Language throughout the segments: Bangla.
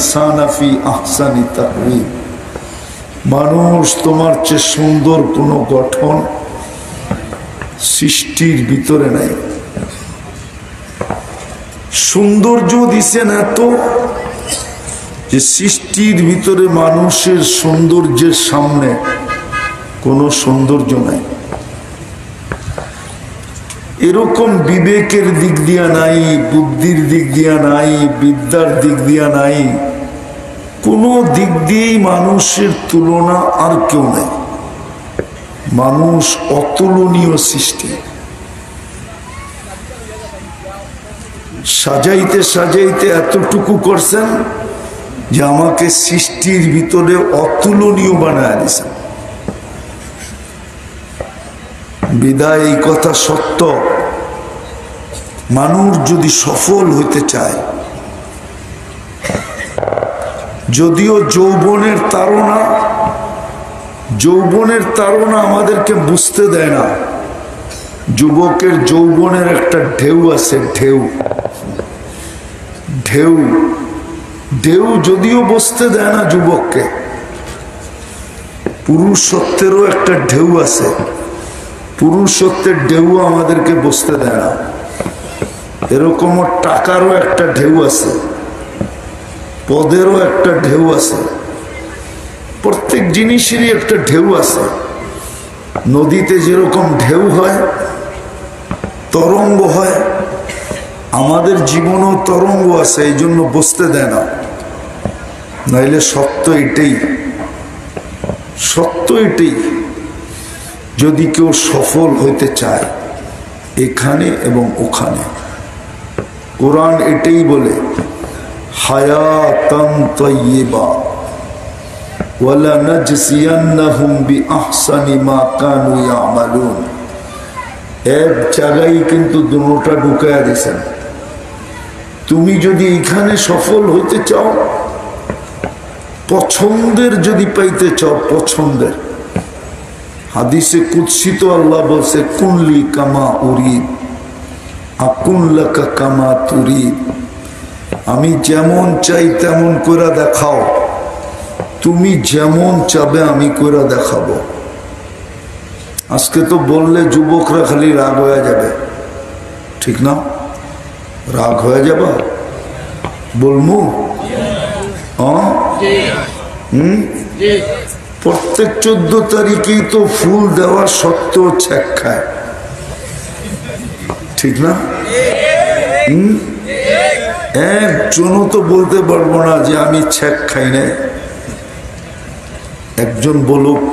সানাফি আহসানি তাকওয়িম, মানুষ তোমার চেয়ে সুন্দর কোনো গঠন সৃষ্টির ভিতরে নাই। সৌন্দর্য দিছেন এত যে সৃষ্টির ভিতরে মানুষের সৌন্দর্যের সামনে কোনো সৌন্দর্য নাই। এরকম বিবেকের দিক দিয়া নাই, বুদ্ধির দিক দিয়া নাই, বিদ্যার দিক দিয়া নাই, কোনো দিক দিয়েই মানুষের তুলনা আর কেউ নাই। মানুষ অতুলনীয় সৃষ্টি। সাজাইতে সাজাইতে এতটুকু করছেন যে আমাকে সৃষ্টির ভিতরে অতুলনীয় বানায় দিয়েছেন। বিদায় এই কথা সত্য, মানুষ যদি সফল হইতে চায়, যদিও যৌবনের তাড়না আমাদেরকে বুঝতে দেয় না। যুবকের যৌবনের একটা ঢেউ আছে, ঢেউ ঢেউ ঢেউ যদিও বুঝতে দেয় না যুবককে। পুরুষত্বেরও একটা ঢেউ আছে, পুরুষত্বের ঢেউ আমাদেরকে বুঝতে দেয় না। এরকম টাকারও একটা ঢেউ আছে, পদেরও একটা ঢেউ আছে, প্রত্যেক জিনিসেরই একটা ঢেউ আছে। নদীতে যেরকম ঢেউ হয়, তরঙ্গ হয়, আমাদের জীবনেও তরঙ্গ আছে, এই জন্য বুঝতে দেয় না। নাইলে সত্য এটাই, সত্য এটাই। যদি কেউ সফল হইতে চায় এখানে এবং ওখানে, কোরআন এটাই বলে, হায়াতান তাইয়্যিবা ওয়ালা নাজজিয়ান্নাহুম বিআহসানি মা কানু ইয়ামালুন। এক জায়গায় কিন্তু দুটোটা ঢুকায়া দিয়েছেন। তুমি যদি এখানে সফল হইতে চাও, পছন্দের যদি পাইতে চাও, পছন্দের, হাদিসে কুদসি তো আল্লাহ বলছে, কুনলি কামা উরিদ আকুন লাকা কামা তুরিদ। আমি যেমন চাই তেমন করে দেখাও, তুমি যেমন চাবে আমি করে দেখাবো। আজকে তো বললে যুবকরা খালি রাগ হয়ে যাবে, ঠিক না? রাগ হয়ে যাবা বলমু? প্রত্যেক 14 তারিখেই তো ফুল দেওয়া সত্ত্বেও ছ্যাক খায়, ঠিক না? একজনও তো বলতে পারবো না যে আমি ছ্যাক খাই না। একজন বলুক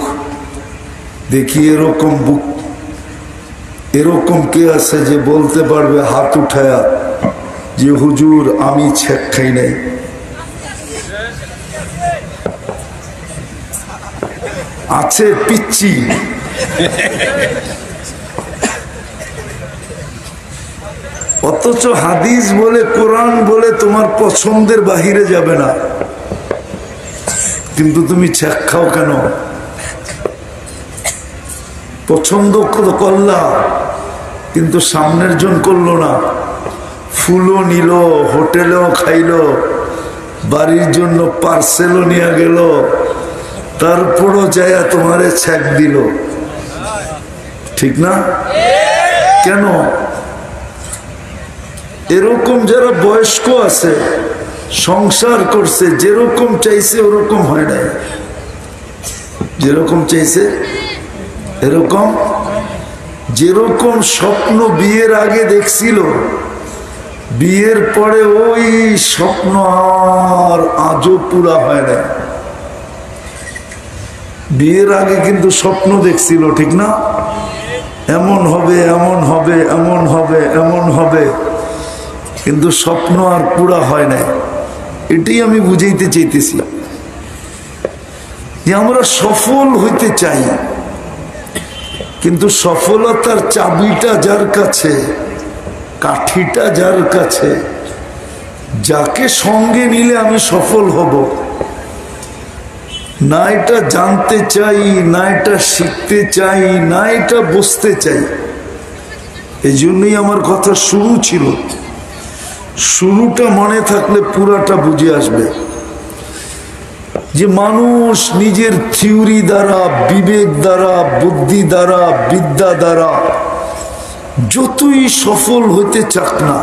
দেখি, এরকম কে আছে যে বলতে পারবে হাত উঠায়া যে হুজুর আমি ছ্যাক খাই নাই? আছে পিচ্ছি। অথচ হাদিস বলে, কোরআন বলে তোমার পছন্দের বাহিরে যাবে না, কিন্তু তুমি ছ্যাক খাও কেন? পছন্দ করলা কিন্তু সামনের জন করলো না। ফুলও নিল, হোটেলেও খাইলো, বাড়ির জন্য পার্সেলও নিয়ে গেল, তারপরও যায়া তোমারে ছ্যাক দিল, ঠিক না? কেন? এরকম যারা বয়স্ক আছে, সংসার করছে, যেরকম চাইছে ওরকম হয় নাই। যেরকম চাইছে এরকম, যেরকম স্বপ্ন বিয়ের আগে দেখছিল, বিয়ের পরে ওই স্বপ্ন আর আজও পুরা হয় না। বিয়ের আগে কিন্তু স্বপ্ন দেখছিল, ঠিক না? এমন হবে, এমন হবে, এমন হবে, এমন হবে, কিন্তু স্বপ্ন আর পুরা হয় না। এটাই আমি বুঝাইতে চাইতেছি যে আমরা সফল হইতে চাই, কিন্তু সফলতার চাবিটা যার কাছে, কাঠিটা যার কাছে, যাকে সঙ্গে নিলে আমি সফল হব, না এটা জানতে চাই, না এটা শিখতে চাই, না এটা বুঝতে চাই। এই জন্যই আমার কথা শুরু ছিল। শুরুটা মনে থাকলে পুরাটা বুঝে আসবে। যে মানুষ নিজের থিওরি দ্বারা, বিবেক দ্বারা, বুদ্ধি দ্বারা, বিদ্যা দ্বারা যতই সফল হতে চাক না,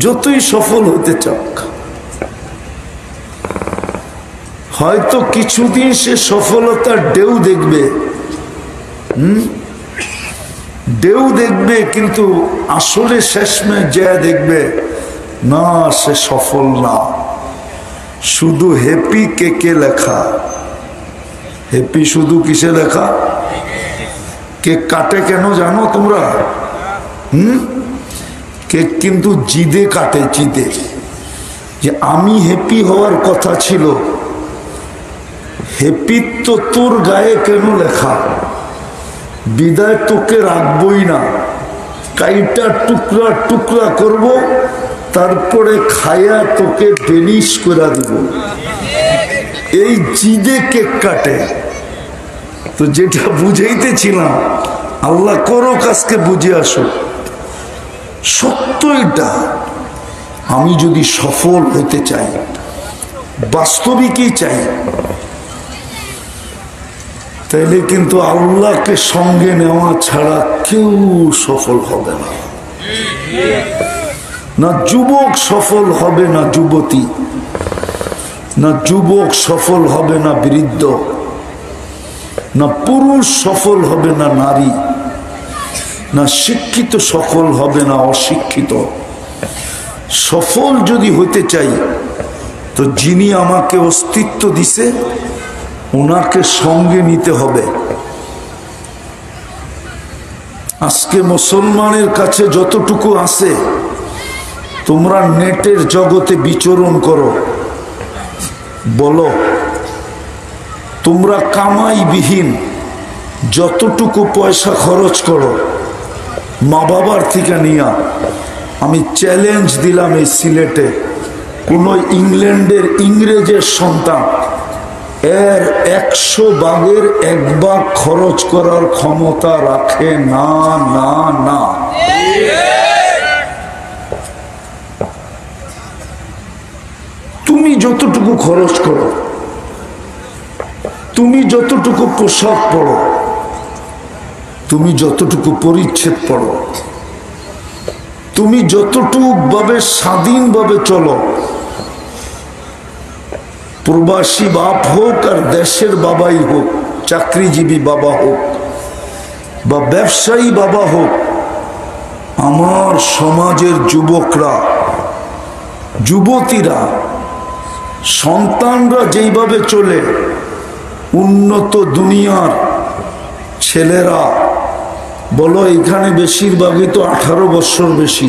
যতই সফল হতে চাক, হয়তো কিছুদিন সে সফলতার ঢেউ দেখবে, ঢেউ দেখবে, কিন্তু আসলে শেষমেশ যা দেখবে না, সে সফল না। শুধু হ্যাপি কেকে লেখা, হ্যাপি শুধু কিসে লেখা? কেক কাটে কেন জানো তোমরা? কেক কিন্তু জিদে কাটে, জিদে। যে আমি হ্যাপি হওয়ার কথা ছিল, হ্যাপি তো তোর গায়ে কেন লেখা? বিদায় তোকে রাখবই না, কাইটা টুকরা টুকরা করব, তারপরে খায়া তোকে বেলিশ করে দিব। এই জিদে কেক কাটে। তো যেটা বুঝাইতেছিলাম, আল্লাহ করো কাজকে বুঝে আসো, সত্য এটা। আমি যদি সফল হতে চাই, বাস্তবিকই চাই, তাইলে কিন্তু আল্লাহকে সঙ্গে নেওয়া ছাড়া কেউ সফল হবে না। না যুবক সফল হবে, না যুবতী, না যুবক সফল হবে, না বৃদ্ধ, না পুরুষ সফল হবে, না নারী, না শিক্ষিত সফল হবে, না অশিক্ষিত। সফল যদি হতে চাই, তো যিনি আমাকে অস্তিত্ব দিছে ওনাকে সঙ্গে নিতে হবে। আজকে মুসলমানের কাছে যতটুকু আছে, তোমরা নেটের জগতে বিচরণ করো, বলো তোমরা কামাইবিহীন যতটুকু পয়সা খরচ করো মা বাবার থেকে নিয়া, আমি চ্যালেঞ্জ দিলাম এই সিলেটে কোন ইংল্যান্ডের ইংরেজের সন্তান এর 100 ভাগের 1 ভাগ খরচ করার ক্ষমতা রাখে না, না, না। তুমি যতটুকু খরচ করো, তুমি যতটুকু পোশাক পরো, তুমি যতটুকু পরিচ্ছদ পরো, তুমি যতটুকু ভাবে স্বাধীনভাবে চলো, প্রবাসী বাপ হোক আর দেশের বাবাই হোক, চাকরিজীবী বাবা হোক বা ব্যবসায়ী বাবা হোক, আমার সমাজের যুবকরা, যুবতীরা, সন্তানরা যেইভাবে চলে, উন্নত দুনিয়ার ছেলেরা, বলো এখানে বেশিরভাগই তো 18 বছর বেশি,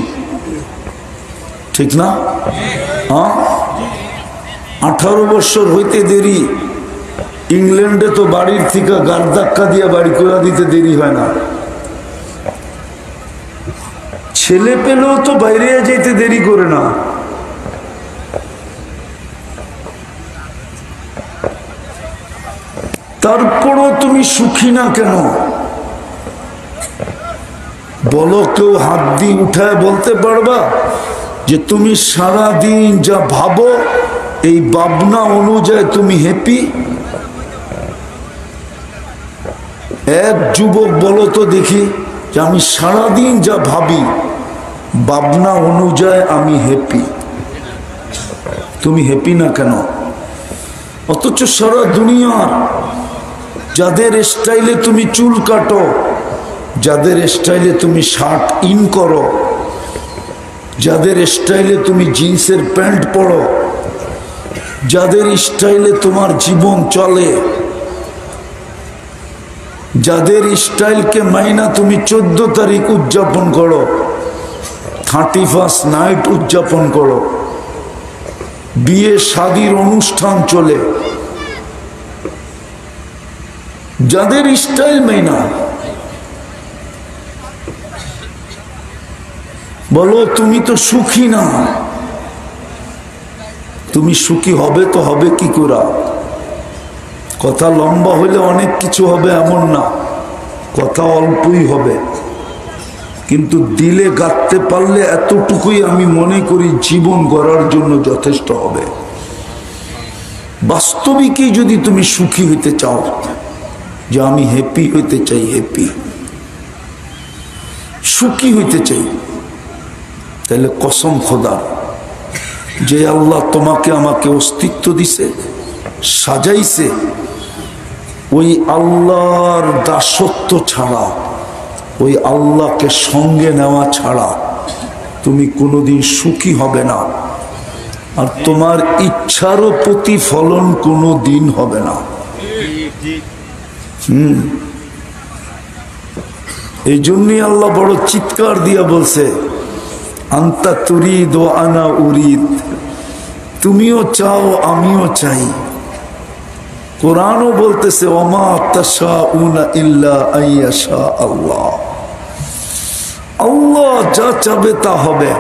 ঠিক না? হ্যাঁ, 18 বছর হইতে দেরি। ইংল্যান্ডে তো বাড়ির থেকে গাড় ধাক্কা দিয়ে বাড়ি করে দিতে দেরি হয় না। ছেলে পেলেও তো বাইরে যেতে দেরি করে না। তারপরও তুমি সুখী না কেন? বলো, কেউ হাত দিয়ে উঠায় বলতে পারবা যে তুমি সারাদিন যা ভাবো এই ভাবনা অনুযায়ী তুমি হ্যাপি? এক যুবক বলো তো দেখি যে আমি সারাদিন যা ভাবি ভাবনা অনুযায়ী আমি হ্যাপি। তুমি হ্যাপি না কেন? অথচ সারা দুনিয়ার যাদের স্টাইলে তুমি চুল কাটো, যাদের স্টাইলে তুমি শার্ট ইন করো, যাদের স্টাইলে তুমি জিন্সের প্যান্ট পরো, যাদের স্টাইলে তোমার জীবন চলে, যাদের স্টাইলকে মাইনা তুমি 14 তারিখ উদযাপন করো, 31st নাইট উদযাপন করো, বিয়ে শাদীর অনুষ্ঠান চলে, যাদের স্টাইল মাইনা, বলো তুমি তো সুখী না। তুমি সুখী হবে তো হবে কি করে? কথা লম্বা হলে অনেক কিছু হবে এমন না, কথা অল্পই হবে, কিন্তু দিলে গাঁথতে পারলে এতটুকুই আমি মনে করি জীবন গড়ার জন্য যথেষ্ট হবে। বাস্তবিকই যদি তুমি সুখী হইতে চাও, যে আমি হ্যাপি হইতে চাই, হ্যাপি সুখী হইতে চাই, তাহলে কসম খোদা, যে আল্লাহ তোমাকে আমাকে অস্তিত্ব দিছে, সাজাইছে, ওই আল্লাহর দাসত্ব ছাড়া, ওই আল্লাহকে সঙ্গে নেওয়া ছাড়া তুমি কোনোদিন সুখী হবে না। আর তোমার ইচ্ছারও প্রতিফলন কোনো দিন হবে না। এই জন্যই আল্লাহ বড় চিৎকার দিয়া বলছে, আন্তা তুরিদ ও আনা উরিদ, তুমিও চাও আমিও চাই। কোরআনও বলতেছে, ওমা তাশাউনা ইল্লা আইয়াশা আল্লাহ, আল্লাহ যা চাবে তা হবে।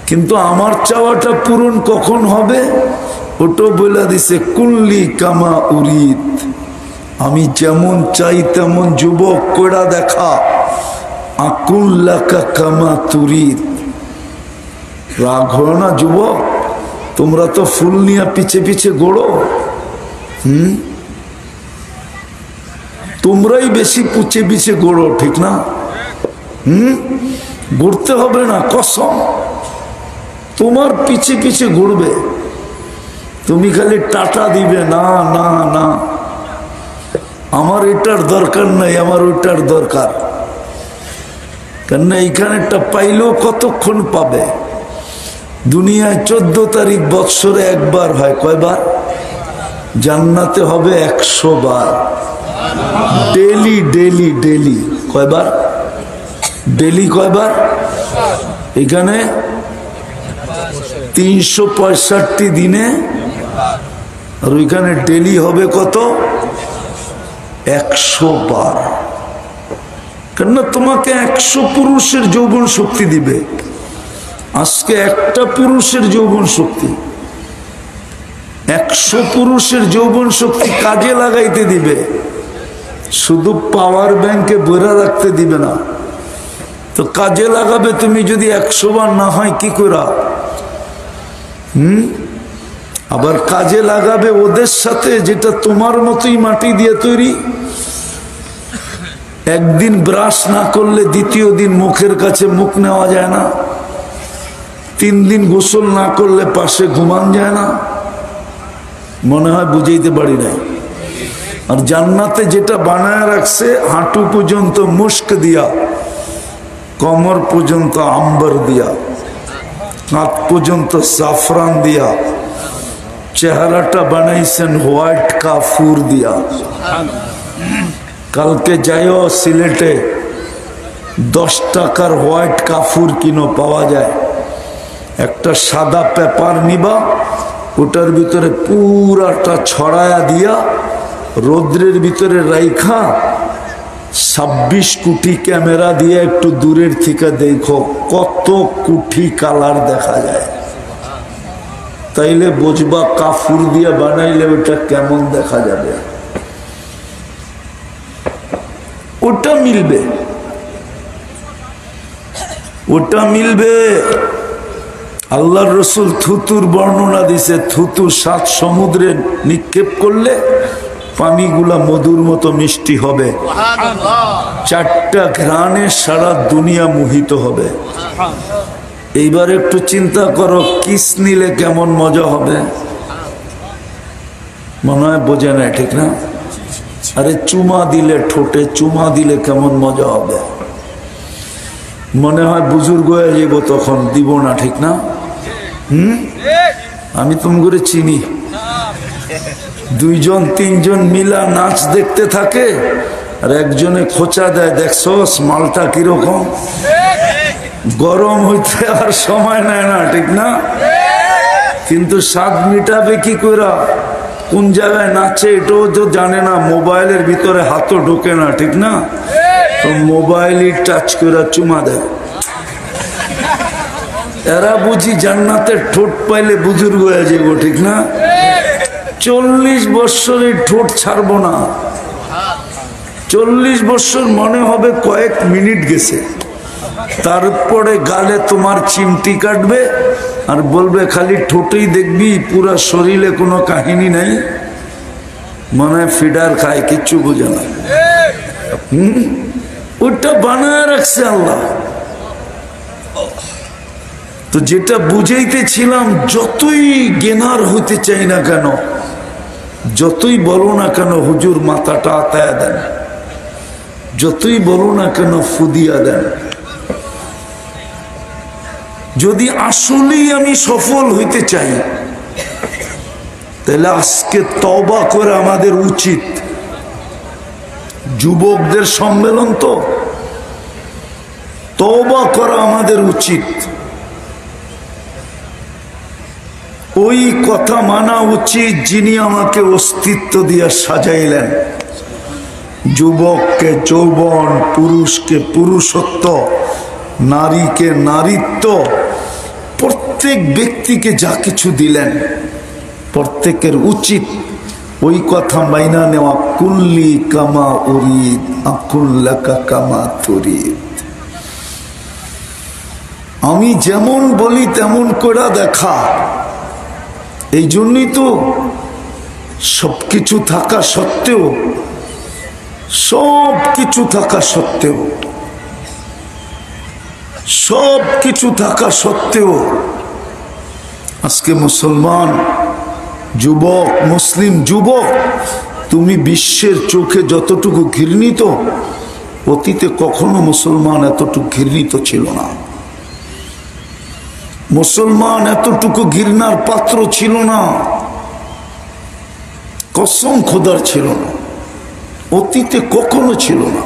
কিন্তু আমার চাওয়াটা পূরণ কখন হবে? ওটা বলে দিছে, কুল্লি কামা উরিদ, আমি যেমন চাই তেমন যুবক কইরা দেখা। আকুল্লাকা কামা তুরিদ, রাগ হয় না যুবক, তোমরা তো ফুল নিয়ে পিছে পিছে গোড়ো, তোমরাই বেশি পিছে পিছে গোড়ো, ঠিক না? ঘুরতে হবে না, কসম, তোমার পিছে পিছে ঘুরবে, তুমি খালি টাটা দিবে, না না না আমার এটার দরকার নাই, আমার ওইটার দরকার। কেননা এইখানেটা পাইলেও কতক্ষণ পাবে? দুনিয়ায় 14 তারিখ বৎসরে একবার হয়, কয়বার? জান্নাতে হবে 100 বার, ডেলি ডেলি ডেলি। কয়বার? ডেলি কয়বার? এখানে 365 দিনে, আর ওইখানে ডেলি হবে কত? 100 বার। কেননা তোমাকে 100 পুরুষের যৌবন শক্তি দিবে। আজকে একটা পুরুষের যৌবন শক্তি, 100 পুরুষের যৌবন শক্তি কাজে লাগাইতে দিবে, শুধু পাওয়ার ব্যাংকে বইরা রাখতে দিবে না। তো কাজে লাগাবে তুমি যদি 100 বার না হয় কি করা? আবার কাজে লাগাবে ওদের সাথে যেটা তোমার মতোই মাটি দিয়ে তৈরি। একদিন ব্রাশ না করলে দ্বিতীয় দিন মুখের কাছে মুখ নেওয়া যায় না, 3 দিন গোসল না করলে পাশে ঘুমান যায় না। মনে হয় বুঝাইতে পারি নাই। আর জান্নাতে যেটা বানায় রাখছে, হাঁটু পর্যন্ত মুস্ক দিয়া, কমর পর্যন্ত আম্বর দিয়া, হাত পর্যন্ত জাফরান দিয়া, চেহারাটা বানাইছেন হোয়াইট কাফুর দিয়া। কালকে যাইও সিলেটে, 10 টাকার হোয়াইট কাফুর কিনো পাওয়া যায়। একটা সাদা পেপার নিবা, ওটার ভিতরে পুরাটা ছড়ায়া দিয়া রৌদ্রের ভিতরে রাইখা 26 কোটি ক্যামেরা দিয়ে একটু দূরের থেকে দেখো কত কোটি কালার দেখা যায়। তাইলে বুঝবা কাফুর দিয়ে বানাইলে ওটা কেমন দেখা যাবে। ওটা মিলবে, ওটা মিলবে। আল্লাহর রসুল থুতুর বর্ণনা দিছে, থুতু 7 সমুদ্রে নিক্ষেপ করলে পানিগুলা মধুর মতো মিষ্টি হবে। 4টা ঘ্রাণে সারা দুনিয়া মোহিত হবে। এইবার একটু চিন্তা করো, কিস নিলে কেমন মজা হবে। মনে হয় বোঝে না, ঠিক না? আরে চুমা দিলে, ঠোঁটে চুমা দিলে কেমন মজা হবে। মনে হয় বুজুর্গ হয়ে যাব তখন, দিব না, ঠিক না? আমি তুমি করে চিনি, 2জন 3জন মিলা নাচ দেখতে থাকে, আর একজনে খোঁচা দেয়, দেখছস মালটা কিরকম। গরম হইতে আর সময় নেয় না, ঠিক না? কিন্তু স্বাদ মিটাবে কি করে, কোন জায়গায় নাচে এটাও তো জানে না, মোবাইলের ভিতরে হাতও ঢোকে না, ঠিক না? তো মোবাইলই টাচ করে চুমা দেয়। এরা বুঝি জান্নাতের ঠোঁট পাইলে বুজুর্গ হয়ে যাবো, ঠিক না? 40 বৎসরের ঠোঁট ছাড়বো না। 40 বৎসর মনে হবে কয়েক মিনিট গেছে। তারপরে গালে তোমার চিমটি কাটবে, আর বলবে খালি ঠোঁটেই দেখবি, পুরা শরীরে কোনো কাহিনী নাই, মনে হয় ফিডার খায়, কিচ্ছু বোঝে না। ওটা বানায় রাখছে আল্লাহ। তো যেটা বুঝাইতেছিলাম, যতই জ্ঞানার হইতে চাই না কেন, যতই বলো না কেন হুজুর মাথাটা আতায়া দেন, যতই বলো না কেন ফুদিয়া দেন, যদি আসলেই আমি সফল হইতে চাই, তাহলে আজকে তওবা করে আমাদের উচিত, যুবকদের সম্মেলন তো, তওবা করা আমাদের উচিত। ওই কথা মানা উচিত যিনি আমাকে অস্তিত্ব দিয়ে সাজাইলেন। যুবককে যৌবন, পুরুষকে পুরুষত্ব, নারীকে নারীত্ব, প্রত্যেক ব্যক্তিকে যা কিছু দিলেন, প্রত্যেকের উচিত ওই কথা মাইনা নেওয়া। কুল্লি কামা উরিদ আকুল্লাকা কামা তুরিদ। আমি যেমন বলি তেমন করে দেখা। এই জন্যই তো সবকিছু থাকা সত্ত্বেও, সবকিছু থাকা সত্ত্বেও, সবকিছু থাকা সত্ত্বেও আজকে মুসলমান যুবক, মুসলিম যুবক, তুমি বিশ্বের চোখে যতটুকু ঘৃণিত, অতীতে কখনো মুসলমান এতটুকু ঘৃণিত ছিল না। মুসলমান এতটুকু ঘৃণার পাত্র ছিল না, কসম খোদার ছিল না, অতীতে কখনো ছিল না,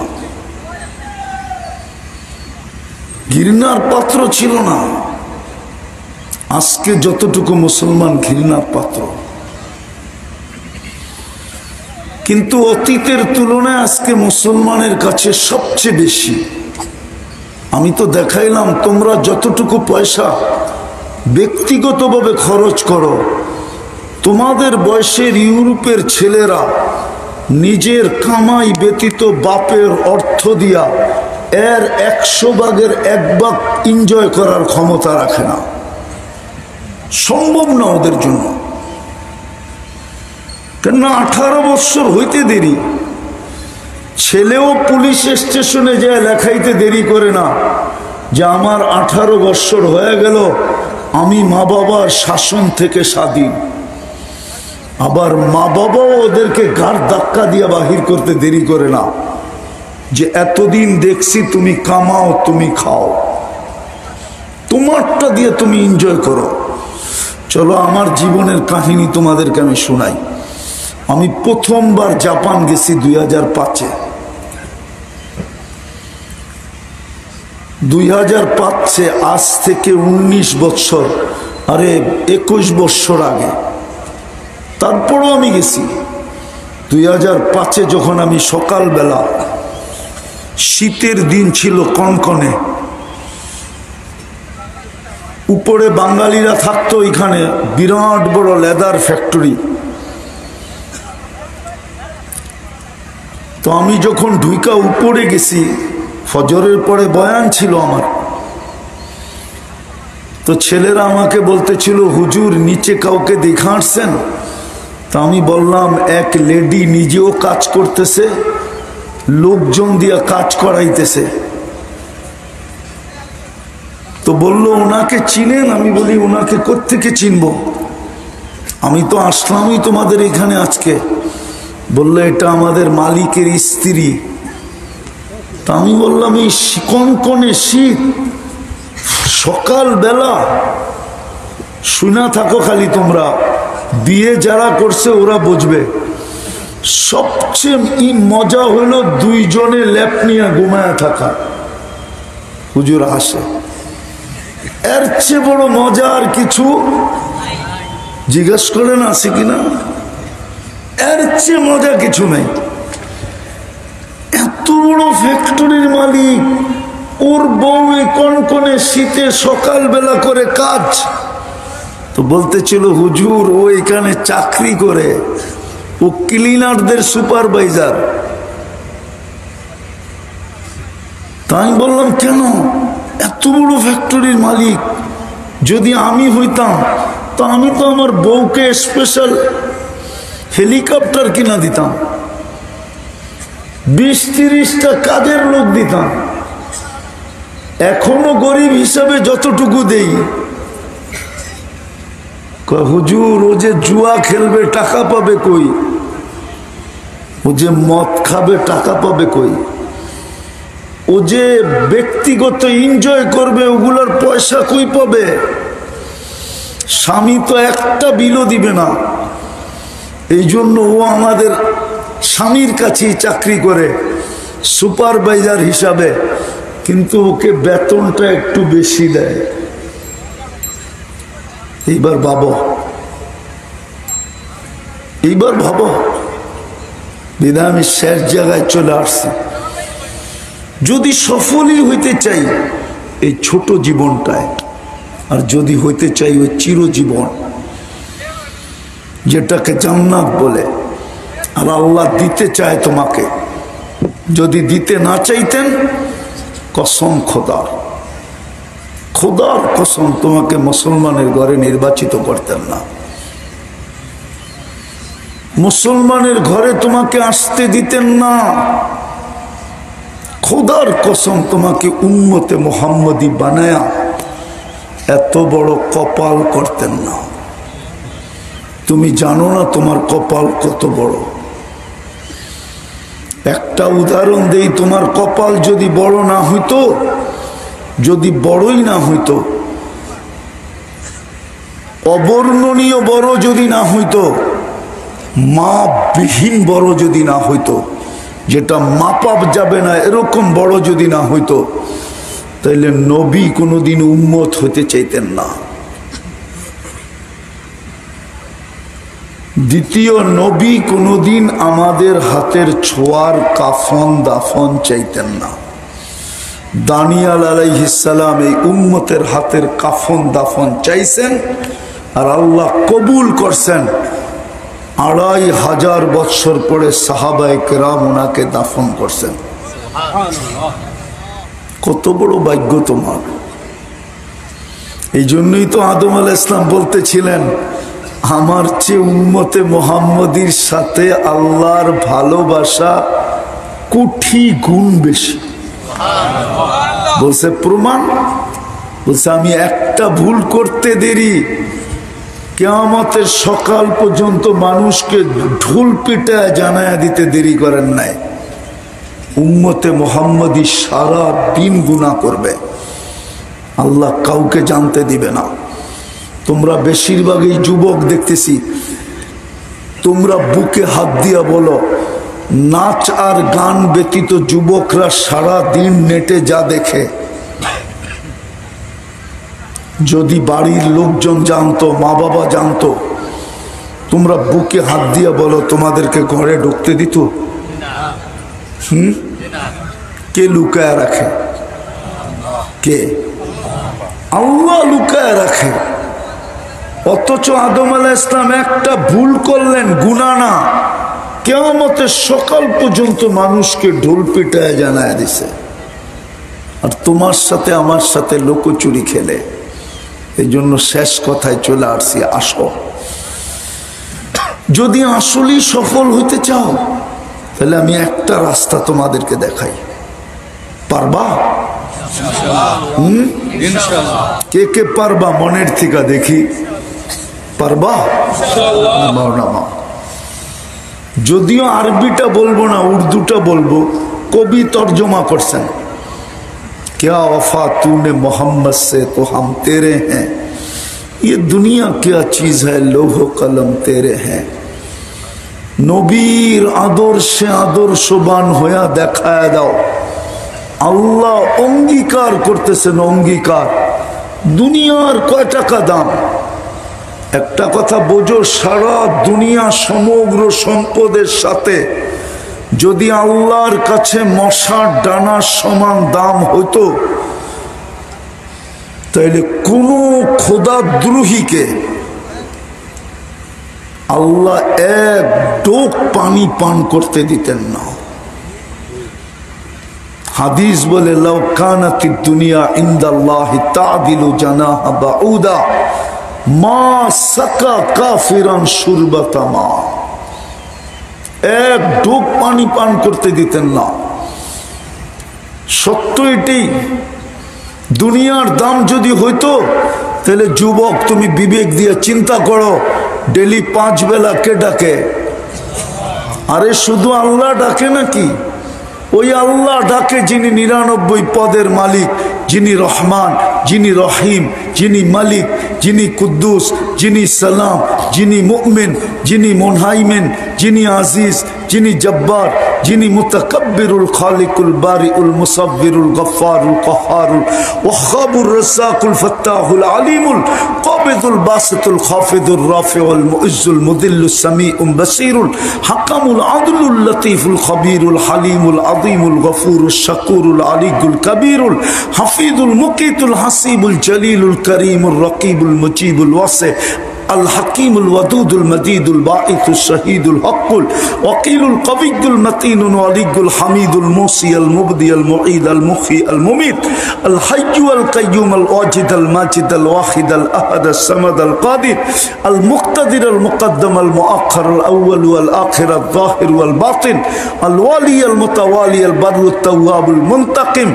ঘৃণার পাত্র ছিল না। আজকে যতটুকু মুসলমান ঘৃণার পাত্র, কিন্তু অতীতের তুলনায় আজকে মুসলমানের কাছে সবচেয়ে বেশি। আমি তো দেখাইলাম, তোমরা যতটুকু পয়সা ব্যক্তিগতভাবে খরচ করো, তোমাদের বয়সের ইউরোপের ছেলেরা নিজের কামাই ব্যতীত বাপের অর্থ দিয়া এর 100 ভাগের 1 ভাগ এনজয় করার ক্ষমতা রাখে না, সম্ভব না ওদের জন্য। কেননা 18 বছর হইতে দেরি। ছেলেও পুলিশ স্টেশনে যায় লেখাইতে দেরি করে না যে আমার 18 বছর হয়ে গেল, আমি মা বাবার শাসন থেকে স্বাধীন। আবার মা বাবাও ওদেরকে গাড় ধাক্কা দিয়া বাহির করতে দেরি করে না যে এতদিন দেখছি তুমি কামাও, তুমি খাও, তোমারটা দিয়ে তুমি এনজয় করো। চলো আমার জীবনের কাহিনী তোমাদেরকে আমি শোনাই। আমি প্রথমবার জাপান গেছি 2005-এ। 2005 আজ থেকে 19 বছর, আরে 21 বছর আগে। তারপরও আমি গেছি 2005-এ, যখন আমি সকালবেলা, শীতের দিন ছিল কনকনে, উপরে বাঙালিরা থাকতো, এখানে বিরাট বড় লেদার ফ্যাক্টরি। তো আমি যখন ঢুইকা উপরে গেছি, ফজরের পরে বয়ান ছিল আমার, তো ছেলেরা আমাকে বলতেছিল হুজুর নিচে কাউকে দেখা আসছেন? তা আমি বললাম এক লেডি নিজেও কাজ করতেছে, লোকজন দিয়া কাজ করাইতেছে। তো বলল ওনাকে চিনেন? আমি বলি ওনাকে কোত্থেকে চিনব, আমি তো আসলামই তোমাদের এখানে আজকে। বললো এটা আমাদের মালিকের স্ত্রী। তা আমি বললাম এই কনকনে শীত, সকালবেলা, শুনা থাকো খালি তোমরা, বিয়ে যারা করছে ওরা বুঝবে। সবচেয়ে মজা হলো দুইজনে ল্যাপ নিয়ে ঘুমায় থাকা। হুজুর আসে, এর চেয়ে বড় মজা আর কিছু জিজ্ঞেস করেন আছে কিনা? এর চেয়ে মজা কিছু নাই। এত বড় ফ্যাক্টরির মালিক, ওর বউ কনকনে শীতে সকালবেলা করে কাজ। তো বলতেছিল হুজুর ও এখানে চাকরি করে, ও ক্লিনারদের সুপারভাইজার। তাই বললাম কেন? এত বড় ফ্যাক্টরির মালিক, যদি আমি হইতাম তো আমি তো আমার বউকে স্পেশাল হেলিকপ্টার কিনা দিতাম, 20-30টা কাজের লোক দিতাম। এখনো গরিব হিসাবে যতটুকু দেই, হুজুর ও যে জুয়া খেলবে টাকা পাবে কই, ও যে মদ খাবে টাকা পাবে কই, ও যে ব্যক্তিগত এনজয় করবে ওগুলোর পয়সা কই পাবে? স্বামী তো একটা বিলও দিবে না। এই জন্য ও আমাদের স্বামীর কাছেই চাকরি করে সুপারভাইজার হিসাবে, কিন্তু ওকে বেতনটা একটু বেশি দেয়। এইবার ভাবো, বিধায় আমি শেষ জায়গায় চলে আসছি। যদি সফলই হইতে চাই এই ছোট জীবনটায়, আর যদি হইতে চাই ওই চিরজীবন যেটাকে জান্নাত বলে, আর আল্লাহ দিতে চায় তোমাকে, যদি দিতে না চাইতেন কসম খোদার কসম তোমাকে মুসলমানের ঘরে নির্বাচিত করতেন না, মুসলমানের ঘরে তোমাকে আসতে দিতেন না, খোদার কসম তোমাকে উম্মতে মুহাম্মদী বানায়া এত বড় কপাল করতেন না। তুমি জানো না তোমার কপাল কত বড়। একটা উদাহরণ দেই, তোমার কপাল যদি বড় না হইতো, যদি বড়ই না হইতো, অবর্ণনীয় বড় যদি না হইতো, মাপবিহীন বড় যদি না হইতো, যেটা মাপাপ যাবে না এরকম বড় যদি না হইতো, তাইলে নবী কোনোদিন উম্মত হতে চাইতেন না। দ্বিতীয়, নবী কোনোদিন আমাদের হাতের ছোঁয়ার কাফন দাফন চাইতেন না। দানিয়াল আলাইহিস সালাম এই উম্মতের হাতের কাফন দাফন চাইছেন, আর আল্লাহ কবুল করছেন। 2500 বৎসর পরে সাহাবায়ে কেরাম ওনাকে দাফন করছেন। কত বড় ভাগ্য তোমার। এই জন্যই তো আদম আলাইহিস সালাম বলতেছিলেন, আমার চেয়ে উম্মতে মুহাম্মদীর সাথে আল্লাহর ভালোবাসা কোটি গুণ বেশি। বলছে প্রমাণ, বলছে আমি একটা ভুল করতে দেরি, কিয়ামতের সকাল পর্যন্ত মানুষকে ঢোল পিটায় জানায়া দিতে দেরি করেন নাই। উম্মতে মুহাম্মদী সারা দিন গুনাহ করবে, আল্লাহ কাউকে জানতে দিবে না। তোমরা বেশিরভাগই যুবক দেখতেছি, তোমরা বুকে হাত দিয়া বলো, নাচ আর গান ব্যতীত যুবকরা সারা দিন নেটে যা দেখে, যদি বাড়ির লোকজন জানতো, মা বাবা জানতো, তোমরা বুকে হাত দিয়া বলো তোমাদেরকে ঘরে ঢুকতে দিত? কে লুকায় রাখে? কে? আল্লাহ লুকায় রাখে। অথচ আদম আলাইহিস সালাম একটা ভুল করলেন, গুনাহ না, কিয়ামতের সকাল পর্যন্ত মানুষকে ঢোল পিটায় জানায় দিছে। আর তোমার সাথে আমার সাথে লোকচুরি খেলে। এই জন্য শেষ কথায় চলে আসছি, আসো, যদি আসলেই সফল হইতে চাও তাহলে আমি একটা রাস্তা তোমাদেরকে দেখাই। পারবা? কে কে পারবা? মনের থেকে দেখি, পারবা? যদিও আরবিটা বলবো না, উর্দুটা বলবো। কবি তর্জমা করছেন, क्या वफा तूने मोहम्मद से तो हम तेरे हैं, ये दुनिया क्या चीज है, लोहो कलम तेरे हैं। নবীর আদর্শে আদর্শবান হইয়া দেখায় দাও। আল্লাহ অঙ্গীকার করতেছেন, অঙ্গীকার। দুনিয়ার কয় টাকা দাম? একটা কথা বোঝো, সারা দুনিয়া সমগ্র সম্পদের সাথে যদি আল্লাহর কাছে মশার ডানার সমান দাম হতো, তাইলে কোন খোদাদ্রোহীকে আল্লাহ এক ডোক পানি পান করতে দিতেন না। হাদিস বলে লাউ কানাতিদ দুনিয়া ইনদাল্লাহি তাদিলু জানাহা বাউদা মা সাকা কাফিরান শুরবাতা মা, এক ঢোক পানি পান করতে দিতেন না। সত্য এটাই। দুনিয়ার দাম যদি হইতো তাহলে যুবক তুমি বিবেক দিয়ে চিন্তা করো, ডেলি 5 বেলা কে ডাকে? আরে শুধু আল্লাহ ডাকে নাকি? ওই আল্লাহ ডাকে যিনি 99 পদের মালিক, যিনি রহমান, যিনি রহিম, যিনি মালিক, যিনি কুদ্দুস, যিনি সালাম, যিনি মুমিন, যিনি মুনহাইমিন, যিনি আজিজ, যিনি জব্বার, যিনি মুতাকাব্বিরুল খালিকুল বারিউল মুসাব্বিরুল গফফারুল কাহ্হারুল ওয়াহ্হাবুর রাসাকুল ফাত্তাহুল আলিমুল কাবিদুল বাসিতুল খাফিদুর রাফিউল মুইজ্জুল মুদিল্লুস সামিউল বাসিরুল হাকামুল আদলুল লতীফুল খবীরুল হালিমুল আযীমুল গফুরুশ শাকুরুল আলিয়ুল কবীরুল হাফিজুল মুকিতুল হাসিবুল জলিলুল করিমুর রকিবুল মুজিবুল ওয়াসি الحكيم الودود المجيد الباعث الشهيد الحق الوكيل القوي المتين الولي الحميد الموصي المبدي المعيد المحيي المميت الحي القيوم الواجد الماجد الواحد الأحد الصمد القادر المقتدر المقدم المؤخر الأول والآخر الظاهر والباطن الوالي المتوالي البر التواب المنتقم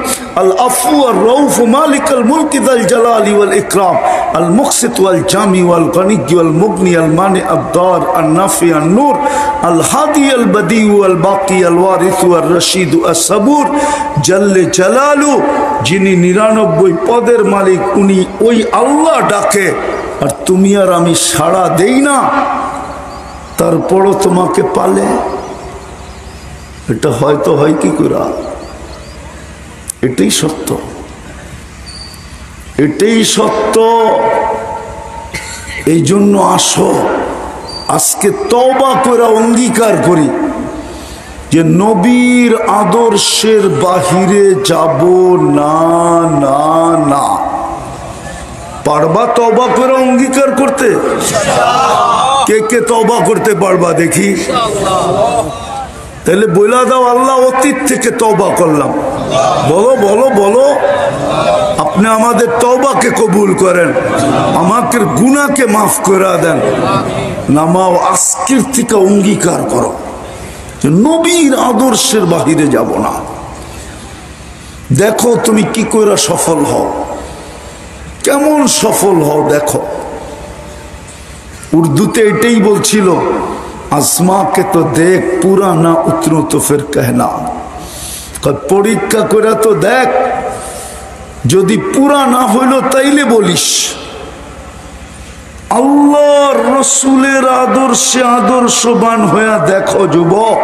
العفو الرؤوف مالك الملك ذا الجلال والإكرام المقسط والجامع والغني والمغني المانع الضار النافع النور الهادي البديع والباقي الوارث والرشيد الصبور جل جلاله যিনি 99 পদের মালিক, উনি ওই আল্লাহ ডাকে আর তুমি আর আমি সাড়া দেই না, তারপরও তোমাকে পালে। এটা হয়তো হয় কি করে? এটাই সত্য, এটাই সত্য। এই জন্য আসো আজকে তওবা করে অঙ্গীকার করি যে নবীর আদর্শের বাহিরে যাব না, না, না। পারবা তওবা করে অঙ্গীকার করতে? কে কে তওবা করতে পারবা দেখি? তাহলে বইলা দাও, আল্লাহ অতীত থেকে তওবা করলাম। বলো বলো বলো, আপনি আমাদের তওবাকে কবুল করেন, আমাদের গুনাহকে মাফ করে দেন। নামাও, আজকের থেকে অঙ্গীকার করো যে নবীর আদর্শের বাহিরে যাব না। দেখো তুমি কি করে সফল হও, কেমন সফল হও দেখো। উর্দুতে এটাই বলছিল, आसमां के तो देख पूरा ना उतरो तो फिर कहना। পরীক্ষা করে তো দেখ, যদি পুরা না হইল তাইলে বলিস। আল্লাহর রসুলের আদর্শে আদর্শবান হয়ে দেখো যুবক।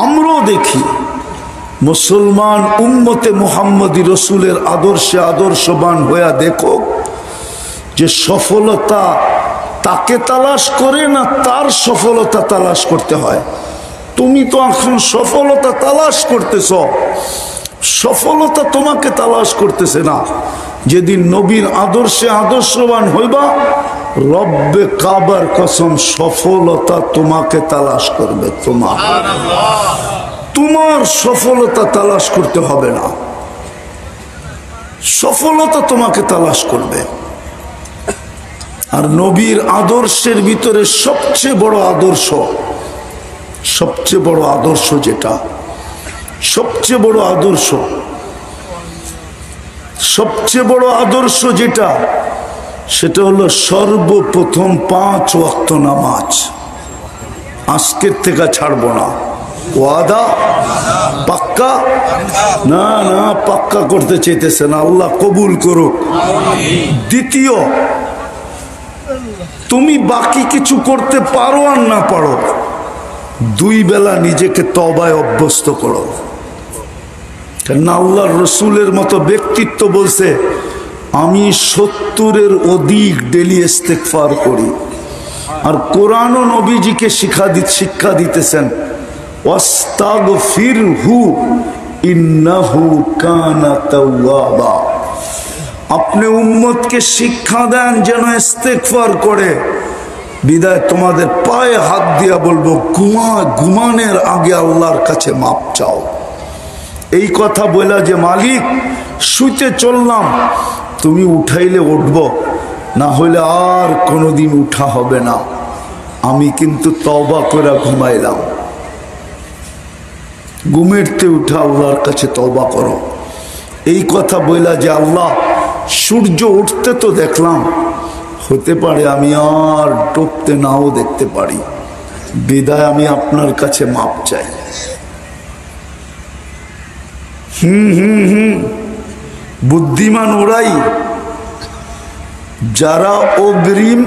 আমরাও দেখি মুসলমান উম্মতে মুহাম্মদী রসুলের আদর্শে আদর্শবান হয়ে দেখো যে সফলতা তাকে তালাশ করে না তার সফলতা তালাশ করতে হয়। তুমি তো এখন সফলতা তালাশ করতেছ, সফলতা তোমাকে তালাশ করতেছে না। যেদিন নবীর আদর্শে আদর্শবান হইবা, রব্বে কাবার কসম সফলতা তোমাকে তালাশ করবে। তোমার সফলতা তালাশ করতে হবে না, সফলতা তোমাকে তালাশ করবে। আর নবীর আদর্শের ভিতরে সবচেয়ে বড় আদর্শ, সবচেয়ে বড় আদর্শ যেটা, সবচেয়ে বড় আদর্শ, সবচেয়ে বড় আদর্শ যেটা, সেটা হলো সর্বপ্রথম 5 ওয়াক্ত নামাজ। আজকের থেকে ছাড়বো না। ওয়াদা পাক্কা? না না, পাক্কা করতে চাইতেছে না, আল্লাহ কবুল করুক। দ্বিতীয়, তুমি বাকি কিছু করতে পারো আর না পারো, 2 বেলা নিজেকে তওবায় অভ্যস্ত করো। কেন আল্লাহর রসুলের মতো ব্যক্তিত্ব বলছে, আমি 70-এর অধিক ডেলি ইস্তেগফার করি। আর কোরআন ও নবীজিকে শিক্ষা দিতেছেন, ওয়াস্তাগফিরহু ইন্নাহু কানা তাওয়াবা। আপনি উম্মতকে শিক্ষা দেন যেন ইস্তেগফার করে। বিদায় তোমাদের পায়ে হাত দিয়া বলবো, ঘুমানের আগে আল্লাহর কাছে মাপ চাও। এই কথা বলা যে মালিক শুইতে চললাম, তুমি উঠাইলে উঠব, না হইলে আর কোনোদিন উঠা হবে না। আমি কিন্তু তওবা করে ঘুমাইলাম। ঘুমেরতে উঠা আল্লাহর কাছে তওবা করো। এই কথা বলা যে আল্লাহ সূর্য উঠতে তো দেখলাম, হতে পারে আমি আর ডুবতে নাও দেখতে পারি, বিদায় আমি আপনার কাছে মাপ চাই। বুদ্ধিমান ওরাই যারা অগ্রিম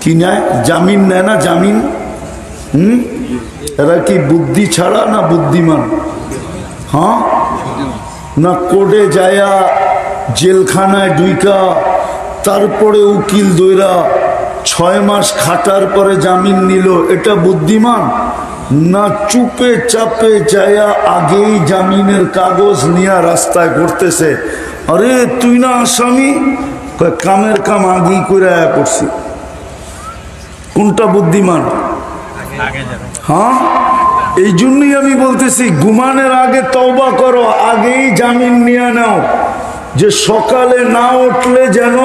কি নেয়, জামিন নেয় না, জামিন। এরা কি বুদ্ধি ছাড়া না বুদ্ধিমান? হ্যাঁ না, কোর্টে যায়া জেলখানায় ঢুইকা তারপরে উকিল দইরা 6 মাস খাটার পরে জামিন নিল, এটা বুদ্ধিমান? না চুপে চাপে যায়া আগেই জামিনের কাগজ নিয়ে রাস্তায় ঘুরতেছে, আরে তুই না আসামি, কামের কাম আগেই করে করছি। কোনটা বুদ্ধিমান? হ্যাঁ, এই জন্যই আমি বলতেছি ঘুমানোর আগে তওবা করো, আগেই জামিন নিয়ে নাও, যে সকালে না উঠলে যেন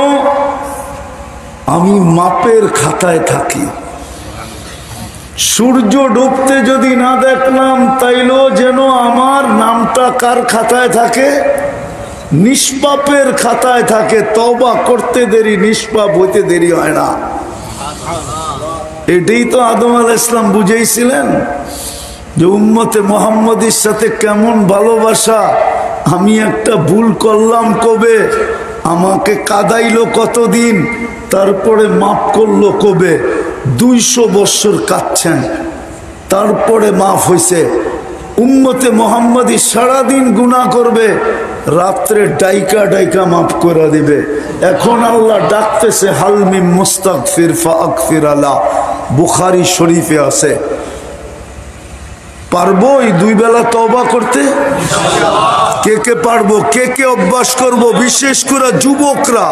আমি মাপের খাতায় থাকি। সূর্য ডুবতে যদি না দেখলাম তাইলেও যেন আমার নামটা কার খাতায় থাকে? নিষ্পাপের খাতায় থাকে। তওবা করতে দেরি, নিষ্পাপ হইতে দেরি হয় না। এটাই তো আদম আলাইহিস সালাম বুঝাইছিলেন যে উম্মতে মুহাম্মদের সাথে কেমন ভালোবাসা। আমি একটা ভুল করলাম কবে, আমাকে কাদাইলো কতদিন, তারপরে মাফ করলো কবে। 200 বছর কাঁদছেন, তারপরে মাফ হয়েছে। উম্মতে মুহাম্মদী সারাদিন গুনাহ করবে, রাত্রে ডাইকা ডাইকা মাফ করে দিবে। এখন আল্লাহ ডাকতেছে হালমিম মুস্তাগফির ফাগফির আলা, বুখারী শরীফে আছে। পারবো এই 2 বেলা তওবা করতে? কে কে পারবো? কে কে অভ্যাস করব? বিশেষ করে যুবকরা,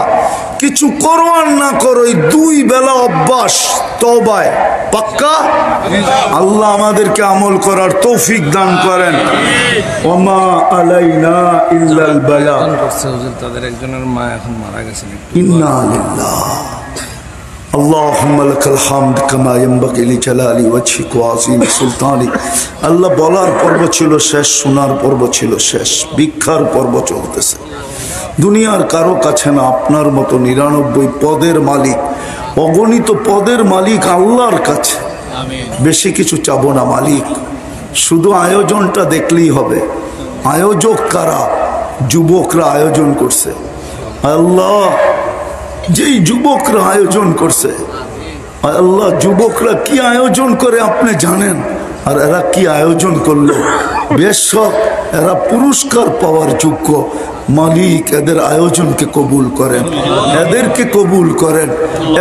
কিছু করো আর না করো, এই 2 বেলা অভ্যাস তওবায় পাক্কা। আল্লাহ আমাদেরকে আমল করার তৌফিক দান করেন। ওমা আলাইনা ইল্লাল বালাগ। তাদের একজনের মা এখন মারা গেছেন। ইন্না লিল্লাহ। আল্লাহুম্মা লাকাল হামদ কামা ইয়ানবাগি লিজালালি ওয়াজহিকা ওয়া আযীমি সুলতানিক। আল্লাহ বলার পর্ব ছিল শেষ, শোনার পর্ব ছিল শেষ, ভিক্ষার পর্ব চলতেছে। দুনিয়ার কারো কাছে না, আপনার মতো 99 পদের মালিক, অগণিত পদের মালিক আল্লাহর কাছে। বেশি কিছু চাবো না মালিক, শুধু আয়োজনটা দেখলেই হবে। আয়োজক কারা? যুবকরা আয়োজন করছে। আল্লাহ যেই যুবকরা আয়োজন করছে, আল্লাহ যুবকরা কি আয়োজন করে আপনি জানেন, আর এরা কি আয়োজন করলো। বেশক এরা পুরস্কার পাওয়ার যোগ্য। মালিক এদের আয়োজনকে কবুল করেন, এদেরকে কবুল করেন।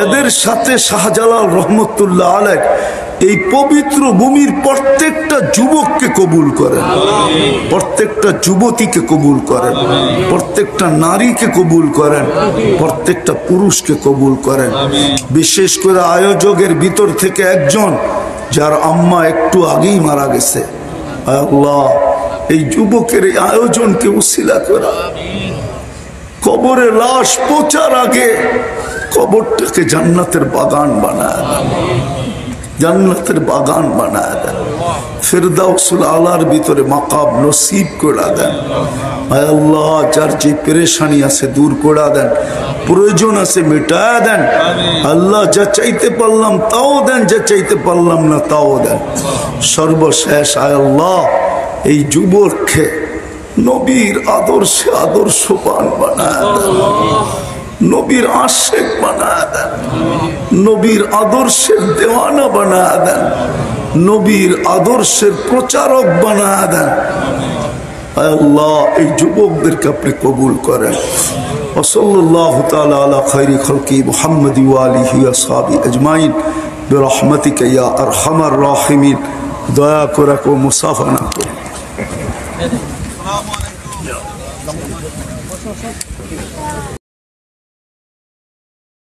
এদের সাথে শাহজালাল রহমতুল্লাহ আলাইহ এই পবিত্র ভূমির প্রত্যেকটা যুবককে কবুল করেন, প্রত্যেকটা যুবতীকে কবুল করেন, প্রত্যেকটা নারীকে কবুল করেন, প্রত্যেকটা পুরুষকে কবুল করেন। বিশেষ করে আয়োজকের ভিতর থেকে একজন যার আম্মা একটু আগেই মারা গেছে, আল্লাহ এই যুবকের এই আয়োজনকে উসিলা করা, কবরে লাশ পৌঁছার আগে কবরটাকে জান্নাতের বাগান বানায় দেন, জান্নাতের বাগান বানায় দেন। ফিরদাউসুল আলার ভিতরে মাকাম নসিব করে দেন। আয় আল্লাহ যার যে পেরেশানি আছে দূর করে দেন, প্রয়োজন আছে মিটায় দেন। আল্লাহ যা চাইতে পারলাম তাও দেন, যা চাইতে পারলাম না তাও দেন। সর্বশেষ আয় আল্লাহ এই যুবককে নবীর আদর্শে আদর্শবান বানায় দেন, নবীর আশেক বানায় দেন, নবীর আদর্শের দেওয়ানা বানায় দেন, নবীর আদর্শের প্রচারক বানায় দেন। আল্লাহ এই যুবকদেরকে আপনি কবুল করেন। ওয়াসাল্লাল্লাহু তাআলা আলা খায়রি খালকি মুহাম্মাদি ওয়া আলিহি ওয়া আসহাবি আজমাইন বিরহমাতিকা ইয়া আরহামার রাহিমিন। দয়া করে কো মুসাফা না করুন।